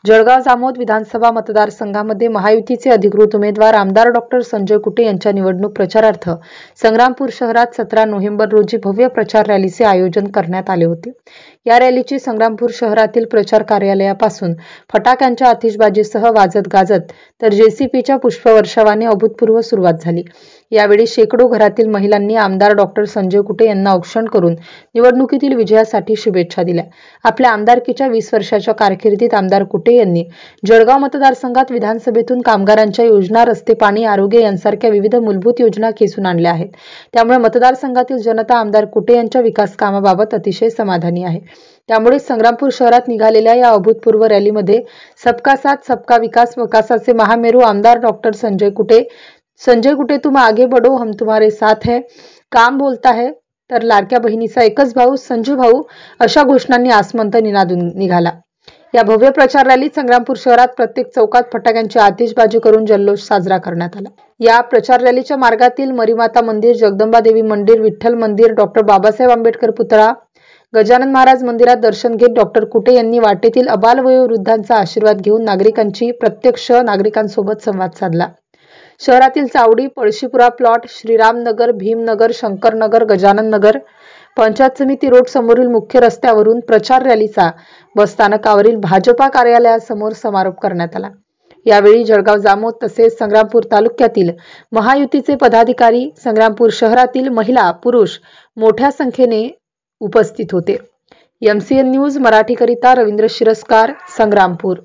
जळगाव जामोद विधानसभा मतदारसंघामध्ये महायुतीचे अधिकृत उमेदवार आमदार डॉक्टर संजय कुटे यांच्या निवडणूक प्रचारार्थ संग्रामपूर शहरात 17 नोव्हेंबर रोजी भव्य प्रचार रॅलीचे आयोजन करण्यात आले होते। या रॅलीची संग्रामपूर शहरातील प्रचार कार्यालयापासून फटाक्यांच्या आतिषबाजीसह वाजत गाजत तर जेसीपीच्या पुष्पवर्षावाने अभूतपूर्व सुरुवात झाली। यावेळी शेकडो घरातील महिलांनी आमदार डॉक्टर संजय कुटे यांना औक्षण करून निवडणुकीतील विजयासाठी शुभेच्छा दिल्या। आपल्या आमदारकीच्या 20 वर्षाच्या कारकिर्दीत आमदार कुटे यांनी जळगाव मतदारसंघात विधानसभेतून कामगारांच्या योजना, रस्ते, पाणी, आरोग्य यांसारख्या विविध मूलभूत योजना खेचून आणल्या आहेत। त्यामुळे मतदारसंघातील जनता आमदार कुटे यांच्या विकास कामाबाबत अतिशय समाधानी आहे। त्यामुळे संग्रामपूर शहरात निघालेल्या या अभूतपूर्व रॅलीमध्ये सबका साथ सबका विकास विकासाचे महामेरू आमदार डॉक्टर संजय कुटे तुम आगे बढ़ो, हम तुम्हारे साथ है, काम बोलता है, तर लाडक्या बहिणीचा एकच भाऊ संजू भाऊ अशा घोषणांनी आसमंत निनादून निघाला। या भव्य प्रचार रॅलीत संग्रामपूर शहरात प्रत्येक चौकात फटाक्यांची आतिषबाजी करून जल्लोष साजरा करण्यात आला। या प्रचार रॅलीच्या मार्गातील मरीमाता मंदिर, जगदंबा देवी मंदिर, विठ्ठल मंदिर, डॉक्टर बाबासाहेब आंबेडकर पुतळा, गजानन महाराज मंदिरात दर्शन घेत डॉक्टर कुटे यांनी वाटेतील अबाल वयोवृद्धांचा आशीर्वाद घेऊन नागरिकांसोबत संवाद साधला। शहरातील चावडी, पळशीपुरा प्लॉट, श्रीरामनगर, भीमनगर, शंकरनगर, गजानन नगर, पंचायत समिती रोड समोरील मुख्य रस्त्यावरून प्रचार रॅलीचा बसस्थानकावरील भाजपा कार्यालयासमोर समारोप करण्यात आला। यावेळी जळगाव जामोद तसेच संग्रामपूर तालुक्यातील महायुतीचे पदाधिकारी, संग्रामपूर शहरातील महिला, पुरुष मोठ्या संख्येने उपस्थित होते। MCN न्यूज मराठीकरिता रवींद्र शिरस्कार, संग्रामपूर।